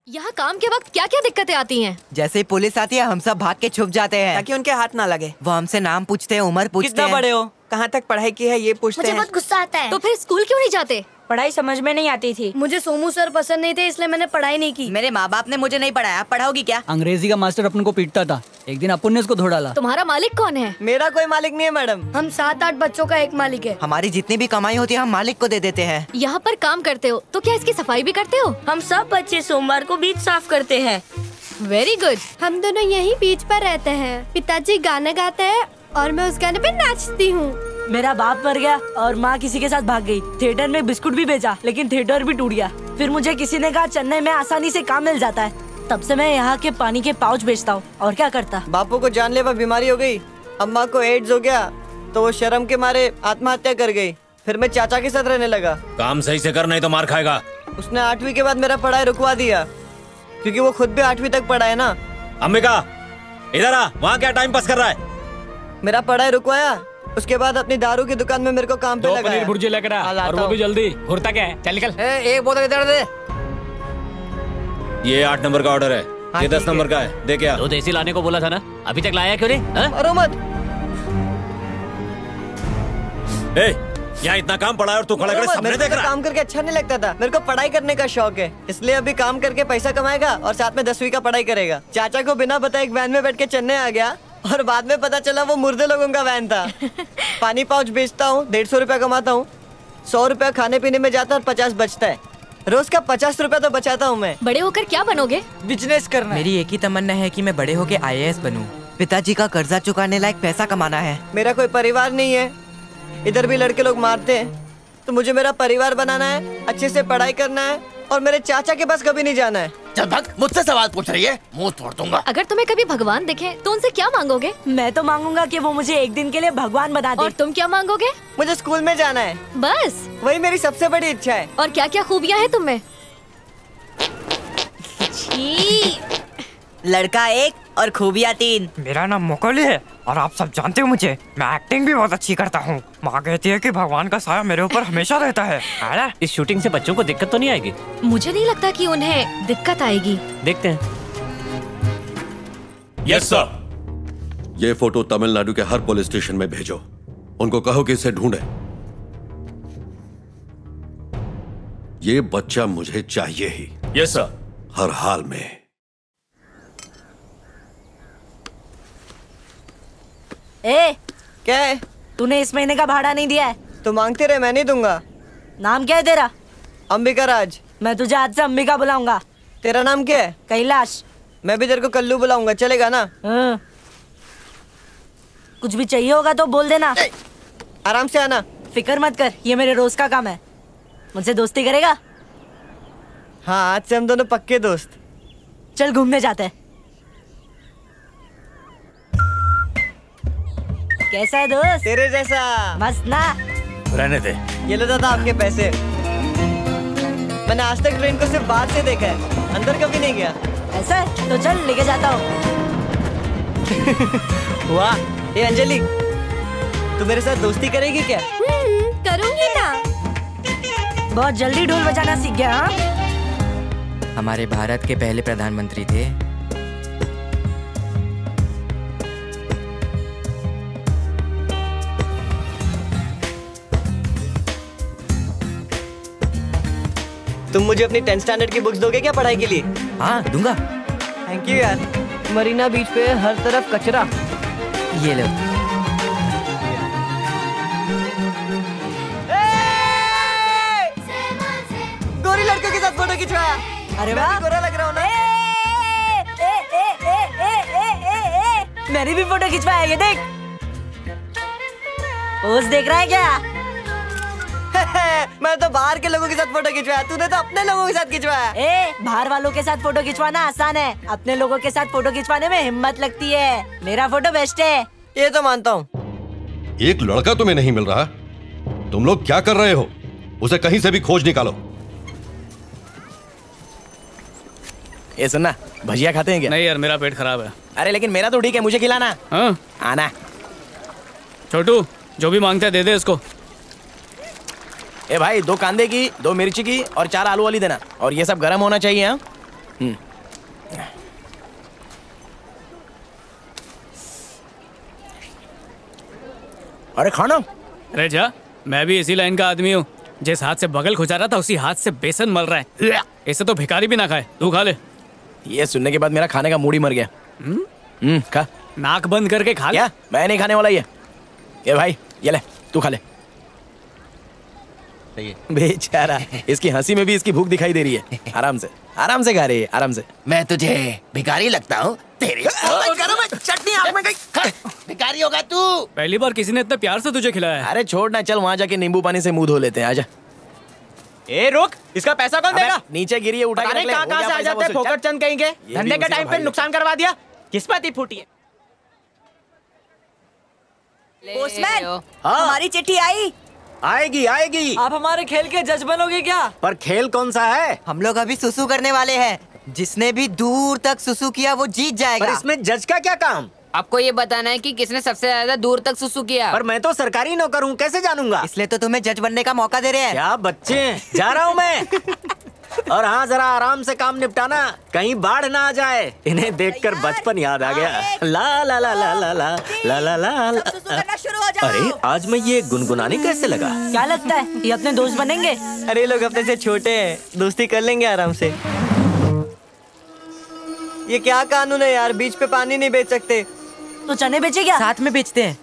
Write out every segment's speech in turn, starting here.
यहाँ काम के वक्त क्या क्या दिक्कतें आती हैं? जैसे ही पुलिस आती है हम सब भाग के छुप जाते हैं ताकि उनके हाथ ना लगे। वो हमसे नाम पूछते हैं, उम्र पूछते हैं, कितना बड़े हो, कहाँ तक पढ़ाई की है, ये पूछते मुझे हैं। बहुत गुस्सा आता है। तो फिर स्कूल क्यों नहीं जाते? पढ़ाई समझ में नहीं आती थी। मुझे सोमू सर पसंद नहीं थे, इसलिए मैंने पढ़ाई नहीं की। मेरे माँ बाप ने मुझे नहीं पढ़ाया, पढ़ाओगी क्या? अंग्रेजी का मास्टर अपन को पीटता था, एक दिन अपन ने उसको धो डाला। तुम्हारा मालिक कौन है? मेरा कोई मालिक नहीं है मैडम। हम 7-8 बच्चों का एक मालिक है। हमारी जितनी भी कमाई होती है हम मालिक को दे देते हैं। यहाँ पर काम करते हो तो क्या इसकी सफाई भी करते हो? हम सब बच्चे सोमवार को बीच साफ करते हैं। Very good. हम दोनों यहीं बीच पर रहते हैं। पिताजी गाना गाते हैं और मैं उस गाने पे नाचती हूँ। मेरा बाप मर गया और माँ किसी के साथ भाग गई। थिएटर में बिस्कुट भी बेचा, लेकिन थिएटर भी टूट गया। फिर मुझे किसी ने कहा चेन्नई में आसानी से काम मिल जाता है। तब से मैं यहाँ के पानी के पाउच बेचता हूँ। और क्या करता। बापू को जानलेवा बीमारी हो गई, अम्मा को एड्स हो गया, तो वो शर्म के मारे आत्महत्या कर गई। फिर मैं चाचा के साथ रहने लगा। काम सही से कर, नहीं तो मार खाएगा। उसने 8वीं के बाद मेरा पढ़ाई रुकवा दिया, क्योंकि वो खुद भी 8वीं तक पढ़ा है ना। अंबिका इधर आ, वहाँ क्या टाइम पास कर रहा है? मेरा पढ़ाई रुकवाया, उसके बाद अपनी दारू की दुकान में मेरे को काम पे लगाया। 2 पनीर भुर्जी लेकर आ, और वो भी जल्दी। घुरता क्या है, चल निकल। एक बोतल इधर दे। ये 8 नंबर का ऑर्डर है, ये 10 नंबर का है, दे क्या? तो देसी लाने को बोला था ना, अभी तक लाया क्यों नहीं? अरे मत। यहाँ इतना काम पड़ा है और तू खड़ा कर सामने देख रहा है। काम करके अच्छा नहीं लगता था, मेरे को पढ़ाई करने का शौक है, इसलिए अभी काम करके पैसा कमाएगा और साथ में 10वीं का पढ़ाई करेगा। चाचा को बिना बताए एक वैन में बैठ के चेन्नई आ गया और बाद में पता चला वो मुर्दे लोगों का वैन था। पानी पाउच बेचता हूँ, 150 रुपया कमाता हूँ, 100 रुपया खाने पीने में जाता है और 50 बचता है। रोज का 50 रुपया तो बचाता हूँ मैं। बड़े होकर क्या बनोगे? बिजनेस करना। मेरी एक ही तमन्ना है कि मैं बड़े होके IAS बनूं। पिताजी का कर्जा चुकाने लायक पैसा कमाना है। मेरा कोई परिवार नहीं है, इधर भी लड़के लोग मारते हैं, तो मुझे मेरा परिवार बनाना है, अच्छे से पढ़ाई करना है और मेरे चाचा के पास कभी नहीं जाना है। चल भाग, मुझसे सवाल पूछ रही है, मुंह तोड़ दूंगा। अगर तुम्हें कभी भगवान दिखे तो उनसे क्या मांगोगे? मैं तो मांगूंगा कि वो मुझे एक दिन के लिए भगवान बना दे। और तुम क्या मांगोगे? मुझे स्कूल में जाना है, बस वही मेरी सबसे बड़ी इच्छा है। और क्या क्या खूबियाँ हैं तुम में? लड़का 1 और खूबियाँ 3। मेरा नाम मुकुल है और आप सब जानते हो मुझे, मैं एक्टिंग भी बहुत अच्छी करता हूँ। माँ कहती है कि भगवान का साया मेरे ऊपर हमेशा रहता है। इस शूटिंग से बच्चों को दिक्कत तो नहीं आएगी? मुझे नहीं लगता कि उन्हें दिक्कत आएगी। देखते हैं। Yes sir. ये फोटो तमिलनाडु के हर पुलिस स्टेशन में भेजो, उनको कहो कि इसे ढूंढे। ये बच्चा मुझे चाहिए ही। Yes sir. हर हाल में। ए, क्या है? तूने इस महीने का भाड़ा नहीं दिया है। तो मांगते रहे, मैं नहीं दूंगा। नाम क्या है तेरा? अंबिका राज। मैं तुझे आज से अंबिका बुलाऊंगा। तेरा नाम क्या है? कैलाश। मैं भी तेरे को कल्लू बुलाऊंगा, चलेगा ना? कुछ भी चाहिए होगा तो बोल देना। आराम से आना। फिक्र मत कर, ये मेरे रोज का काम है। मुझसे दोस्ती करेगा? हाँ, आज से हम दोनों पक्के दोस्त। चल घूमने जाते हैं। कैसा है दोस्त? तेरे जैसा। मस्त ना? रहने दे। ये लो दादा आपके पैसे। मैंने आज तक ट्रेन को सिर्फ बाहर से देखा है, अंदर कभी नहीं गया। ऐसा है? तो चल लेके जाता हूँ। वाह, ये अंजलि, तू मेरे साथ दोस्ती करेगी क्या? करूँगी ना। बहुत जल्दी ढोल बजाना सीख गया। हाँ? हमारे भारत के पहले प्रधानमंत्री थे। तुम मुझे अपनी 10th स्टैंडर्ड की बुक्स दोगे क्या पढ़ाई के लिए? हाँ दूंगा। थैंक यू यार। मरीना बीच पे हर तरफ कचरा। ये लो। गोरी लड़कों के साथ फोटो खिंचवाया। अरे मैं भी गोरा लग रहा हूँ ना? मेरी भी फोटो खिंचवाया, ये देख। पोज देख रहा है क्या? मैं तो बाहर के लोगों के साथ फोटो खिंचवाया, तूने तो अपने लोगों के साथ खिंचवाया। बाहर वालों के साथ फोटो खिंचवाना आसान है, अपने लोगों के साथ फोटो खिंचवाने में हिम्मत लगती है। मेरा फोटो बेस्ट है। ये तो मानता हूँ। एक लड़का तुम्हें नहीं मिल रहा, तुम लोग क्या कर रहे हो? उसे कहीं से भी खोज निकालो। ये सुनना, भजिया खाते हैं क्या? नहीं यार, मेरा पेट खराब है। अरे लेकिन मेरा तो ठीक है, मुझे खिलाना। हाँ? आना। छोटू, जो भी मांगता है दे दे इसको। ए भाई, 2 कांदे की, 2 मिर्ची की और 4 आलू वाली देना। और ये सब गरम होना चाहिए। हाँ? अरे खाना। अरे जा, मैं भी इसी लाइन का आदमी हूँ। जिस हाथ से बगल खुजा रहा था उसी हाथ से बेसन मल रहा है। इसे तो भिखारी भी ना खाए, तू खा ले। ये सुनने के बाद मेरा खाने का मूड ही मर गया। खा। नाक बंद करके खा ले। क्या? मैं नहीं खाने वाला ये भाई, ये ले, तू खा ले। बेचारा, इसकी हंसी में भी इसकी भूख दिखाई दे रही है। आराम से खा रही है, आराम से। मैं तुझे भिखारी लगता हूँ? तेरी चटनी आग में गई। भिखारी होगा तू? पहली बार किसी ने इतने प्यार से तुझे खिलाया है। अरे छोड़ ना, चल वहाँ जाके नींबू पानी से मुंह धो लेते हैं। आजा। ए रुक, इसका पैसा कौन देगा? नीचे गिरी है, उठा के रख ले। कहाँ से आ जाते हैं फोकट चंद कहीं के? धंधे के टाइम पे नुकसान करवा दिया। किस्मत ही फूटी है। पोस्टमैन, हमारी चिट्ठी आई। आएगी। आप हमारे खेल के जज बनोगे क्या? पर खेल कौन सा है? हम लोग अभी सुसु करने वाले हैं। जिसने भी दूर तक सुसु किया वो जीत जाएगा। पर इसमें जज का क्या काम? आपको ये बताना है कि किसने सबसे ज्यादा दूर तक सुसु किया। पर मैं तो सरकारी नौकर हूँ, कैसे जानूंगा? इसलिए तो तुम्हें जज बनने का मौका दे रहे हैं। क्या बच्चे हैं? जा रहा हूँ मैं। और हाँ, जरा आराम से काम निपटाना, कहीं बाढ़ ना आ जाए। इन्हें देखकर बचपन याद आ गया। ला ला ला ला ला ला ला ला ला। अरे आज मैं ये गुनगुनाने कैसे लगा? क्या लगता है ये अपने दोस्त बनेंगे? अरे लोग अपने से छोटे हैं, दोस्ती कर लेंगे आराम से। ये क्या कानून है यार, बीच पे पानी नहीं बेच सकते। तो चने बेचे क्या? साथ में बेचते हैं।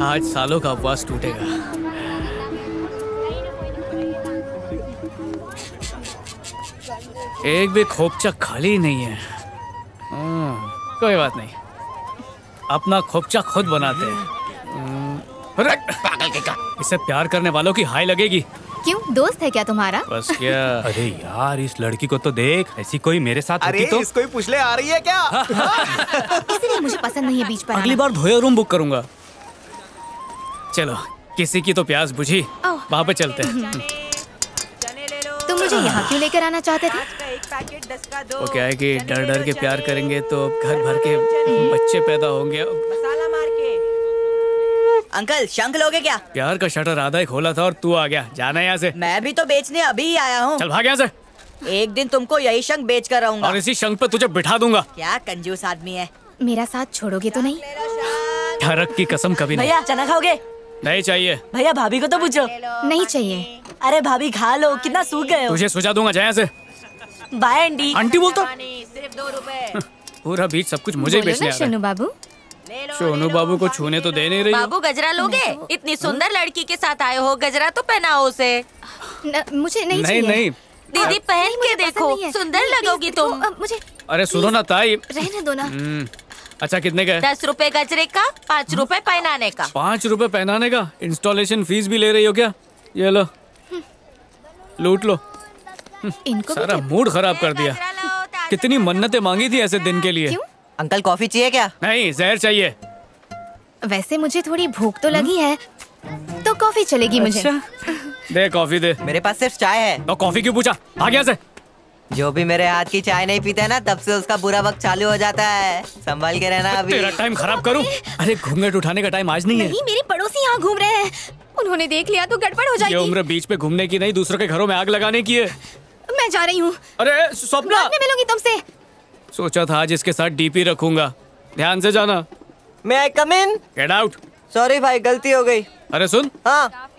आज सालों का उपवास टूटेगा। एक भी खोपचा खाली नहीं है। कोई बात नहीं, अपना खोपचा खुद बनाते हैं। अरे पागल के का। इसे प्यार करने वालों की हाय लगेगी। क्यों, दोस्त है क्या तुम्हारा? बस क्या। अरे यार, इस लड़की को तो देख, ऐसी कोई मेरे साथ होती तो। इसको ही पूछ ले, आ रही है क्या? इसलिए मुझे पसंद नहीं है बीच पर अगली बार धोया रूम बुक करूंगा। चलो, किसी की तो प्यास बुझी, वहाँ पे चलते हैं। तुम मुझे यहाँ क्यों लेकर आना चाहते थे? वो क्या है कि डर डर के प्यार करेंगे तो घर भर के बच्चे पैदा होंगे। अंकल, शंख लोगे क्या? प्यार का शटर आधा ही खोला था और तू आ गया। जाना यहाँ से। मैं भी तो बेचने अभी ही आया हूँ। चल भाग यहाँ से। एक दिन तुमको यही शंख बेच कर रहूंगा। और इसी शंख पे तुझे बिठा दूंगा। क्या कंजूस आदमी है। मेरा साथ छोड़ोगे तो नहीं? ठरक की कसम कभी नहीं। भैया चना खाओगे? नहीं चाहिए। भैया भाभी को तो पूछो। नहीं चाहिए। अरे भाभी खा लो, कितना सूख गए हो। तुझे सुझा दूंगा, जा यहाँ से। Bye aunty. आंटी बोलता? सिर्फ 2 रुपए। पूरा बीच सब कुछ मुझे ही बेचने आ रहा है। सोनू बाबू, सोनू बाबू को छूने तो दे नहीं रही। बाबू गजरा लोगे? इतनी सुंदर लड़की के साथ आए हो, गजरा तो पहनाओ उसे। मुझे नहीं चाहिए। नहीं दीदी पहन के देखो, सुंदर लगोगी तुम। मुझे अरे सुनो ना ताई। रहने दो ना। अच्छा कितने का? 10 रुपए गजरे का, 5 रुपए पहनाने का। 5 रुपए पहनाने का? इंस्टॉलेशन फीस भी ले रही हो क्या? ये लो, लूट लो। इनको सारा मूड खराब कर दिया। कितनी मन्नतें मांगी थी ऐसे दिन के लिए। क्यों? अंकल कॉफी चाहिए क्या? नहीं, जहर चाहिए। वैसे मुझे थोड़ी भूख तो लगी है, तो कॉफी चलेगी मुझे। दे कॉफी दे। मेरे पास सिर्फ चाय है। तो कॉफी क्यों पूछा? भाग यहाँ से। जो भी मेरे हाथ की चाय नहीं पीता है ना, तब से उसका बुरा वक्त चालू हो जाता है। संभाल के रहना अभी। तेरा टाइम खराब करूं? अरे घूंघट उठाने का टाइम आज नहीं है। नहीं, मेरे पड़ोसी यहाँ घूम रहे हैं, उन्होंने देख लिया तो गड़बड़ हो जाएगी। ये उम्र बीच पे घूमने की नहीं, दूसरों के घरों में आग लगाने की है। मैं जा रही हूँ। अरे स्वप्ना, बाद में मिलूंगी तुमसे। सोचा था आज इसके साथ डीपी रखूंगा। ध्यान से जाना। May I come in? Get out. Sorry भाई, गलती हो गई। अरे सुन। हाँ।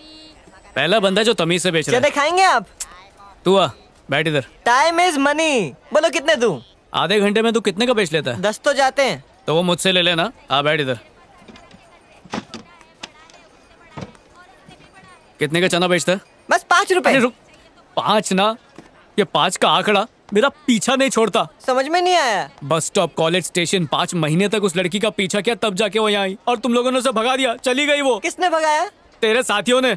पहला बंदा जो तमीज से बेच रहा है। चने खाएंगे आप? तू आ, बैठ इधर। Time is money. बोलो कितने दूं? आधे घंटे में तू कितने का बेच लेता है? 10 तो जाते हैं। तो वो मुझसे ले लेना। आ बैठ इधर। कितने का चना बेचता है? बस 5 रुपए। अरे रुक, 5 ना, ये 5 का आंकड़ा मेरा पीछा नहीं छोड़ता। समझ में नहीं आया। बस स्टॉप, कॉलेज स्टेशन, 5 महीने तक उस लड़की का पीछा किया, तब जाके वो यहाँ आई और तुम लोगों ने उसे भगा दिया। चली गई वो। किसने भगाया? तेरे साथियों ने।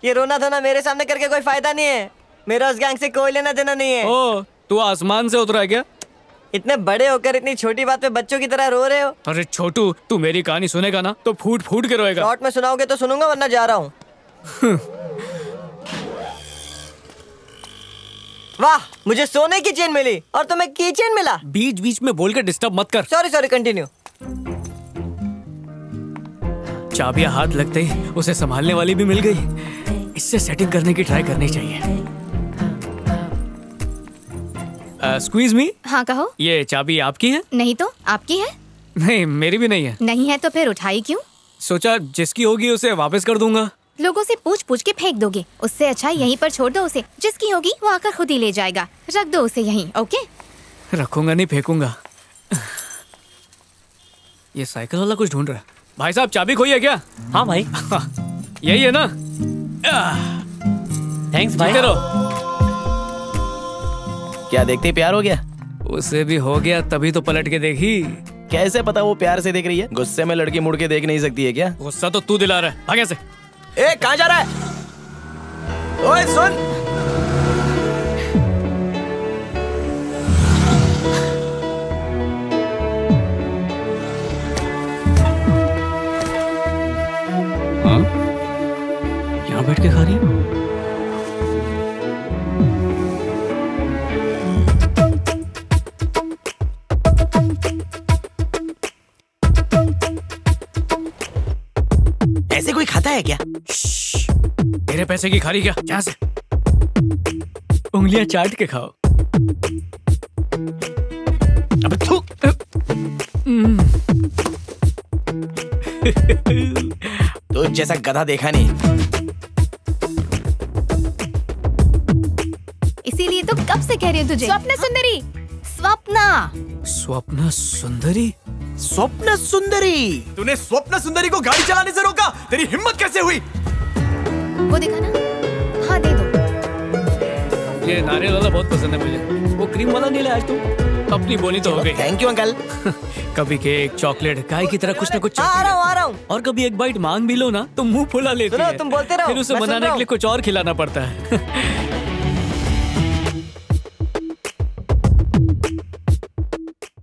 ये रोना धोना मेरे सामने करके कोई फायदा नहीं है। मेरा उस गैंग से कोई लेना देना नहीं है। ओ, तू आसमान से उतरा है क्या? इतने बड़े होकर इतनी छोटी बात पे बच्चों की तरह रो रहे हो। अरे छोटू, तू मेरी कहानी सुनेगा ना तो फूट फूट के रोएगा। शॉर्ट में सुनाओगे तो सुनूंगा, वरना जा रहा हूँ। वाह, मुझे सोने की चेन मिली और तुम्हें की चेन मिला। बीच बीच में बोल के डिस्टर्ब मत कर। Sorry sorry, continue. चाबियां हाथ लगते ही उसे संभालने वाली भी मिल गई। इससे सेटिंग करने की ट्राई करनी चाहिए। स्क्वीज मी। हाँ कहो। ये चाबी आपकी है? नहीं तो आपकी है? नहीं, मेरी भी नहीं है। नहीं है तो फिर उठाई क्यों? सोचा जिसकी होगी उसे वापस कर दूंगा। लोगों से पूछ पूछ के फेंक दोगे, उससे अच्छा यहीं पर छोड़ दो उसे। जिसकी होगी वो आकर खुद ही ले जाएगा। रख दो उसे यहीं। ओके? रखूंगा नहीं, फेंकूंगा। ये साइकिल वाला कुछ ढूंढ रहा है। भाई साहब, चाबी खोई है क्या? हाँ भाई। यही है ना? थैंक्स भाई। क्या देखते प्यार हो गया? उसे भी हो गया, तभी तो पलट के देखी। कैसे पता वो प्यार से देख रही है? गुस्से में लड़की मुड़ के देख नहीं सकती है क्या? गुस्सा तो तू दिला रहा है। भाग यहाँ से। ए, कहाँ जा रहा है? ओए सुन। हाँ? यहाँ बैठ के खा रही है? ऐसे कोई खाता है क्या? तेरे पैसे की खारी क्या? यहाँ से उंगलियां चाट के खाओ। अबे थू। तो जैसा गधा देखा नहीं। इसीलिए तो कब से कह रही हूँ तुझे। स्वप्न सुंदरी। स्वप्ना। स्वप्न सुंदरी। स्वप्न सुंदरी। तूने स्वप्न सुंदरी को गाड़ी चलाने से रोका? तेरी हिम्मत कैसे हुई? वो देखा ना? हाँ दे दो। ये नारियल वाला बहुत पसंद है मुझे। वो क्रीम वाला नहीं लाया आज तुम? अपनी बोली तो हो गई। Thank you uncle. कभी केक, चॉकलेट, गाय की तरह कुछ ना कुछ। आ रहा हूँ। और कभी एक बाइट मांग भी लो ना तो मुंह फुला लेती है। तुम बोलते रहो। फिर उसे मनाने के लिए कुछ और खिलाना पड़ता है।